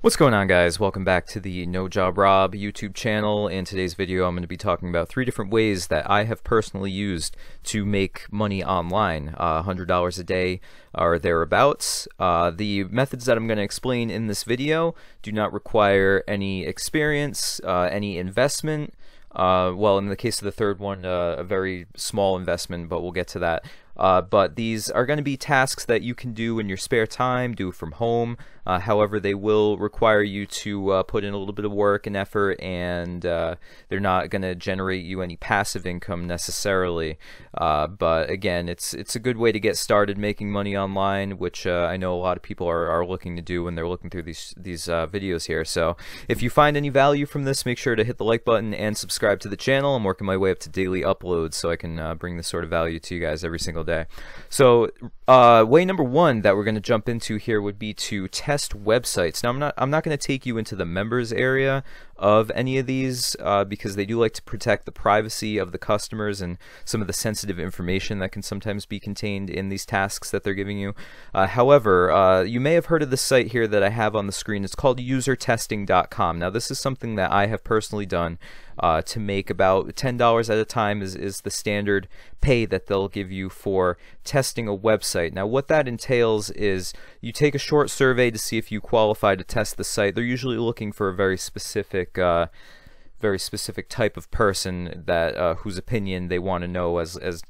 What's going on, guys? Welcome back to the No Job Rob YouTube channel. In today's video I'm going to be talking about 3 different ways that I have personally used to make money online, $100 a day or thereabouts. The methods that I'm going to explain in this video do not require any experience, any investment. Well, in the case of the third one, a very small investment, but we'll get to that. But these are going to be tasks that you can do in your spare time, do from home. However, they will require you to put in a little bit of work and effort, and they're not going to generate you any passive income necessarily. But again, it's a good way to get started making money online, which I know a lot of people are looking to do when they're looking through these videos here. So if you find any value from this, make sure to hit the like button and subscribe to the channel. I'm working my way up to daily uploads so I can bring this sort of value to you guys every single day. So way number 1 that we're going to jump into here would be to test websites. Now I'm not going to take you into the members area of any of these because they do like to protect the privacy of the customers and some of the sensitive information that can sometimes be contained in these tasks that they're giving you. However, you may have heard of this site here that I have on the screen. It's called usertesting.com. Now this is something that I have personally done to make about $10 at a time is the standard pay that they'll give you for testing a website. Now what that entails is you take a short survey to see if you qualify to test the site. They're usually looking for a very specific type of person that whose opinion they want to know as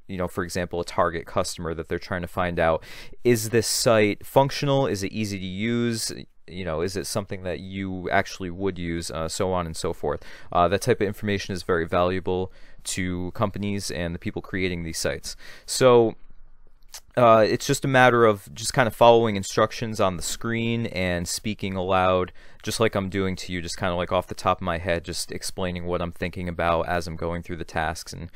you know, for example, a target customer that they're trying to find out. Is this site functional? Is it easy to use? You know, is it something that you actually would use, so on and so forth. That type of information is very valuable to companies and the people creating these sites. So it's just a matter of just kind of following instructions on the screen and speaking aloud, just like I'm doing to you, just kind of like off the top of my head, just explaining what I'm thinking about as I'm going through the tasks and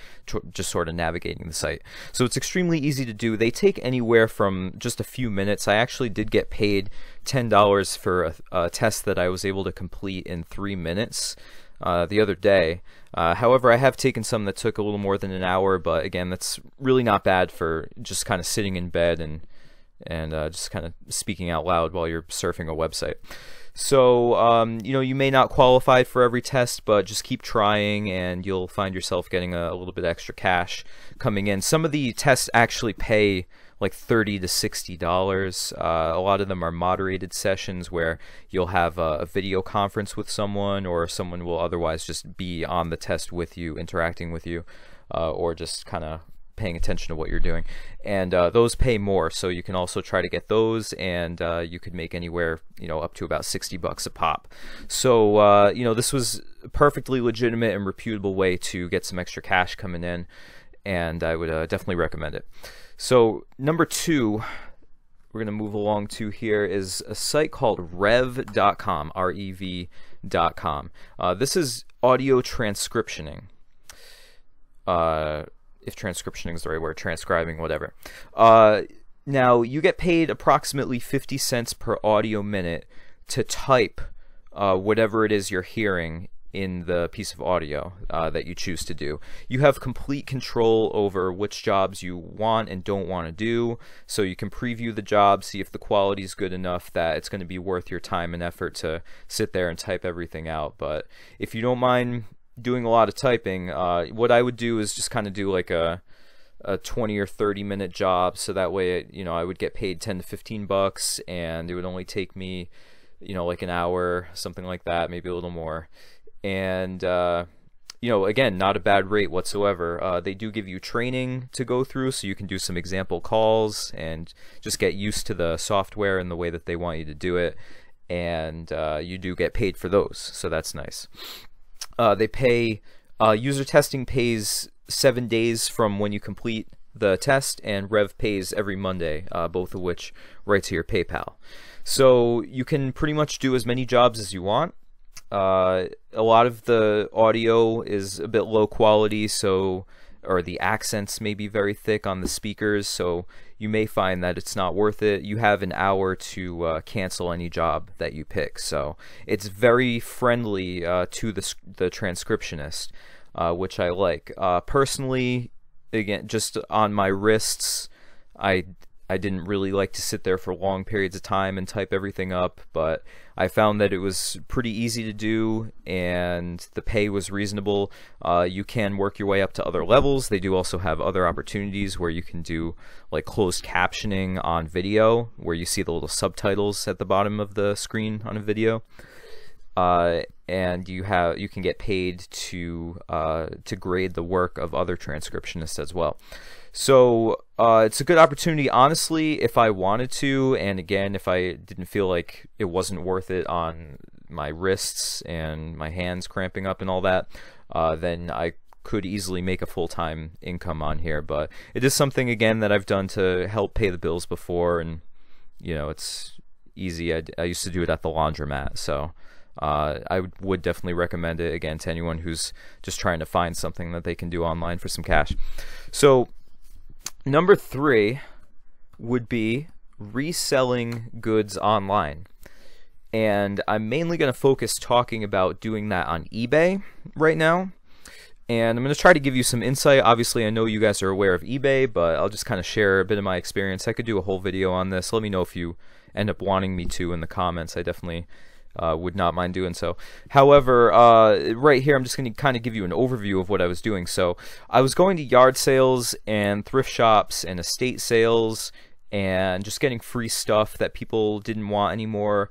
just sort of navigating the site. So it's extremely easy to do. They take anywhere from just a few minutes. I actually did get paid $10 for a test that I was able to complete in 3 minutes the other day. However, I have taken some that took a little more than an hour, but again, that's really not bad for just kind of sitting in bed and just kind of speaking out loud while you're surfing a website. So, you know, you may not qualify for every test, but just keep trying and you'll find yourself getting a little bit extra cash coming in. Some of the tests actually pay like $30 to $60. A lot of them are moderated sessions where you'll have a video conference with someone, or someone will otherwise just be on the test with you, interacting with you, or just kind of paying attention to what you're doing. And those pay more, so you can also try to get those, and you could make anywhere, you know, up to about $60 a pop. So you know, this was a perfectly legitimate and reputable way to get some extra cash coming in, and I would definitely recommend it. So number 2 we're going to move along to here is a site called rev.com, R-E-V.com. This is audio transcriptioning. If transcriptioning is the right word, transcribing, whatever. Now, you get paid approximately 50 cents per audio minute to type whatever it is you're hearing in the piece of audio that you choose to do. You have complete control over which jobs you want and don't want to do, so you can preview the job, see if the quality is good enough that it's going to be worth your time and effort to sit there and type everything out. But if you don't mind doing a lot of typing, what I would do is just kind of do like a 20 or 30 minute job, so that way, you know, I would get paid 10 to 15 bucks and it would only take me, you know, like an hour, something like that, maybe a little more. And you know, again, not a bad rate whatsoever. They do give you training to go through, so you can do some example calls and just get used to the software and the way that they want you to do it, and you do get paid for those, so that's nice. They pay, user testing pays 7 days from when you complete the test, and Rev pays every Monday, both of which right to your PayPal. So you can pretty much do as many jobs as you want. A lot of the audio is a bit low quality, so, or the accents may be very thick on the speakers, so you may find that it's not worth it. You have an hour to cancel any job that you pick, so it's very friendly to the transcriptionist, which I like. Personally, again, just on my wrists, I I didn't really like to sit there for long periods of time and type everything up, but I found that it was pretty easy to do and the pay was reasonable. You can work your way up to other levels. They do also have other opportunities where you can do like closed captioning on video, where you see the little subtitles at the bottom of the screen on a video. And you can get paid to grade the work of other transcriptionists as well. So it's a good opportunity, honestly, if I wanted to, and again, if I didn't feel like it wasn't worth it on my wrists and my hands cramping up and all that, then I could easily make a full-time income on here. But it is something, again, that I've done to help pay the bills before, and you know, it's easy. I used to do it at the laundromat, so I would definitely recommend it, again, to anyone who's just trying to find something that they can do online for some cash. So number 3 would be reselling goods online. And I'm mainly going to focus talking about doing that on eBay right now. And I'm going to try to give you some insight. Obviously, I know you guys are aware of eBay, but I'll just kind of share a bit of my experience. I could do a whole video on this. Let me know if you end up wanting me to in the comments. I definitely would not mind doing so. However, right here I'm just going to kind of give you an overview of what I was doing. So I was going to yard sales and thrift shops and estate sales and just getting free stuff that people didn't want anymore.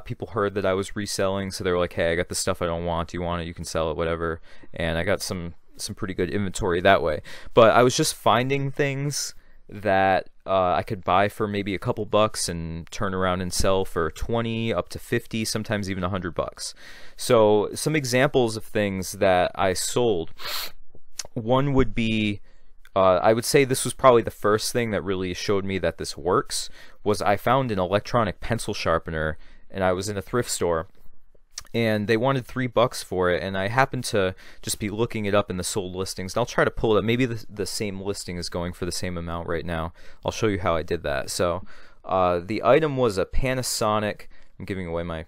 People heard that I was reselling, so they were like, hey, I got this stuff I don't want. Do you want it? You can sell it, whatever. And I got some pretty good inventory that way. But I was just finding things that I could buy for maybe a couple bucks and turn around and sell for 20 up to 50, sometimes even $100. So some examples of things that I sold. One would be, I would say this was probably the first thing that really showed me that this works, was I found an electronic pencil sharpener, and I was in a thrift store and they wanted $3 for it, and I happened to just be looking it up in the sold listings, and I'll try to pull it up. Maybe the same listing is going for the same amount right now. I'll show you how I did that. So the item was a Panasonic. I'm giving away my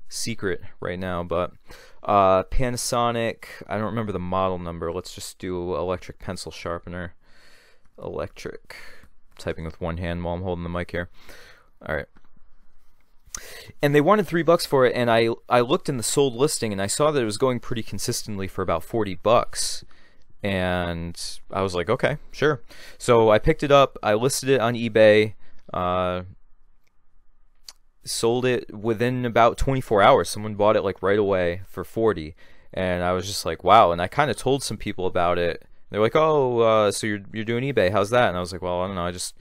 secret right now, but Panasonic, I don't remember the model number. Let's just do electric pencil sharpener. Electric. I'm typing with one hand while I'm holding the mic here. All right. And they wanted $3 for it, and I looked in the sold listing and I saw that it was going pretty consistently for about $40, and I was like, okay, sure. So I picked it up, I listed it on eBay, sold it within about 24 hours. Someone bought it like right away for $40, and I was just like, wow. And I kind of told some people about it. They're like, oh, so you're doing eBay, how's that? And I was like, well, I don't know, I just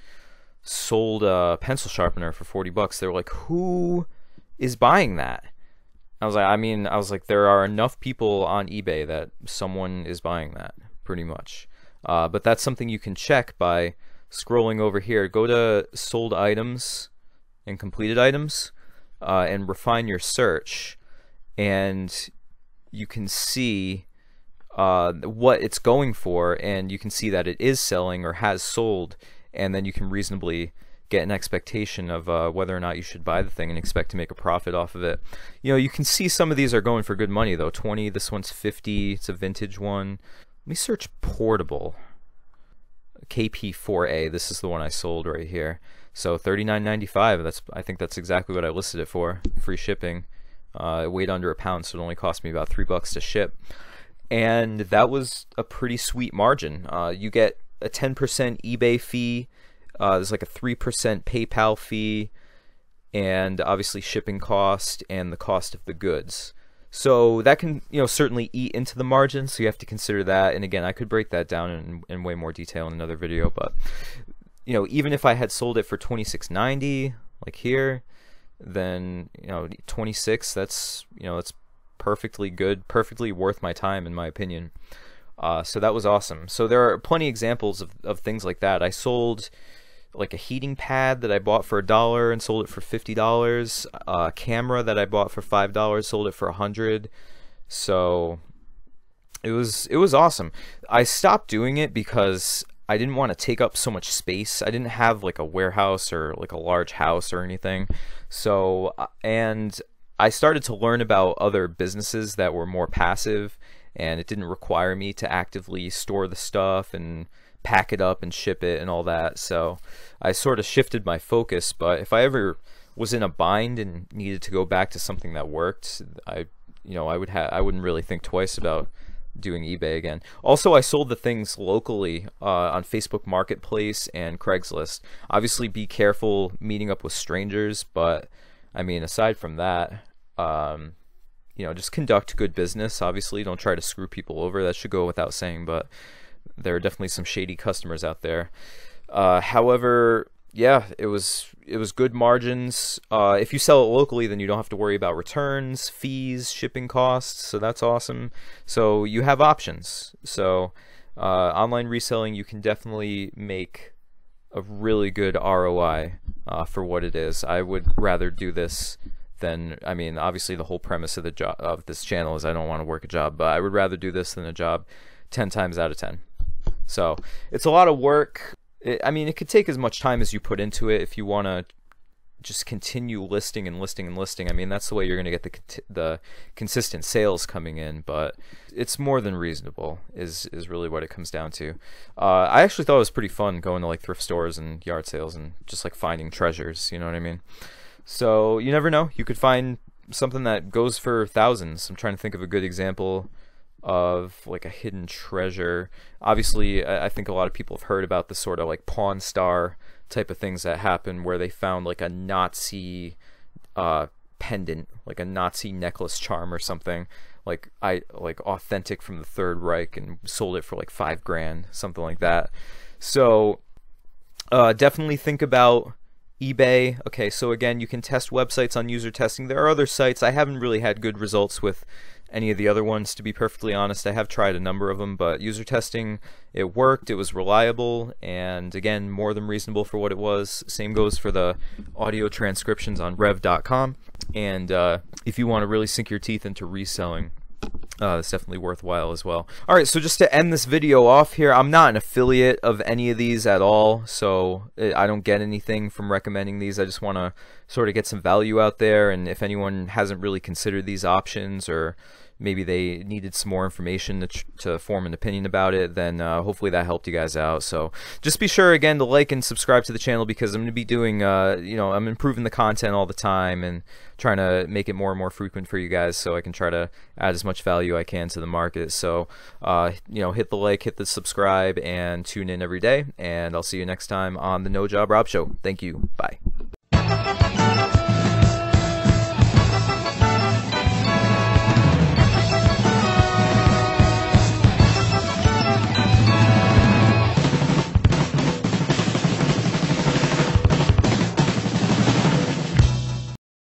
sold a pencil sharpener for $40. They were like, who is buying that? I was like, there are enough people on eBay that someone is buying that, pretty much. But that's something you can check by scrolling over here. Go to sold items and completed items, and refine your search, and you can see what it's going for, and you can see that it is selling or has sold. And then you can reasonably get an expectation of whether or not you should buy the thing and expect to make a profit off of it. You know, you can see some of these are going for good money though. 20, this one's 50, it's a vintage one. Let me search portable. KP4A, this is the one I sold right here. So $39.95, I think that's exactly what I listed it for. Free shipping. It weighed under a pound, so it only cost me about $3 to ship. And that was a pretty sweet margin. You get a 10% eBay fee, there's like a 3% PayPal fee, and obviously shipping cost and the cost of the goods. So that can, you know, certainly eat into the margin, so you have to consider that. And again, I could break that down in way more detail in another video, but you know, even if I had sold it for $26.90 like here, then you know, 26, that's, you know, that's perfectly good, perfectly worth my time in my opinion. So that was awesome. So there are plenty of examples of things like that. I sold like a heating pad that I bought for $1 and sold it for $50. A camera that I bought for $5, sold it for $100. So it was awesome. I stopped doing it because I didn't want to take up so much space. I didn't have like a warehouse or like a large house or anything. So, and I started to learn about other businesses that were more passive, and it didn't require me to actively store the stuff and pack it up and ship it and all that. So I sort of shifted my focus. But if I ever was in a bind and needed to go back to something that worked, I wouldn't really think twice about doing eBay again. Also, I sold the things locally on Facebook Marketplace and Craigslist. Obviously, be careful meeting up with strangers, but I mean, aside from that, just conduct good business. Obviously, don't try to screw people over. That should go without saying, but there are definitely some shady customers out there. However, yeah, it was good margins. If you sell it locally, then you don't have to worry about returns, fees, shipping costs, so that's awesome. So you have options. So online reselling, you can definitely make a really good ROI for what it is. I would rather do this than, I mean, obviously the whole premise of the job of this channel is I don't want to work a job, but I would rather do this than a job 10 times out of 10. So it's a lot of work. It could take as much time as you put into it if you want to just continue listing and listing and listing. I mean, that's the way you're going to get the consistent sales coming in, but it's more than reasonable is really what it comes down to. I actually thought it was pretty fun going to like thrift stores and yard sales and just like finding treasures, you know what I mean? So you never know. You could find something that goes for thousands. I'm trying to think of a good example of like a hidden treasure. Obviously, I think a lot of people have heard about the sort of like Pawn Star type of things that happen where they found like a Nazi pendant, like a Nazi necklace charm or something, like authentic from the Third Reich, and sold it for like $5,000, something like that. So definitely think about eBay. Okay, so again, you can test websites on user testing. There are other sites. I haven't really had good results with any of the other ones, to be perfectly honest. I have tried a number of them, but user testing, it worked, it was reliable, and again, more than reasonable for what it was. Same goes for the audio transcriptions on rev.com. And if you want to really sink your teeth into reselling, it's definitely worthwhile as well. Alright, so just to end this video off here, I'm not an affiliate of any of these at all, so I don't get anything from recommending these. I just want to sort of get some value out there, and if anyone hasn't really considered these options, or maybe they needed some more information to form an opinion about it, then hopefully that helped you guys out. So just be sure again to like and subscribe to the channel, because I'm going to be doing I'm improving the content all the time and trying to make it more and more frequent for you guys, so I can try to add as much value I can to the market. So hit the like, hit the subscribe, and tune in every day, and I'll see you next time on the No Job Rob Show. Thank you. Bye.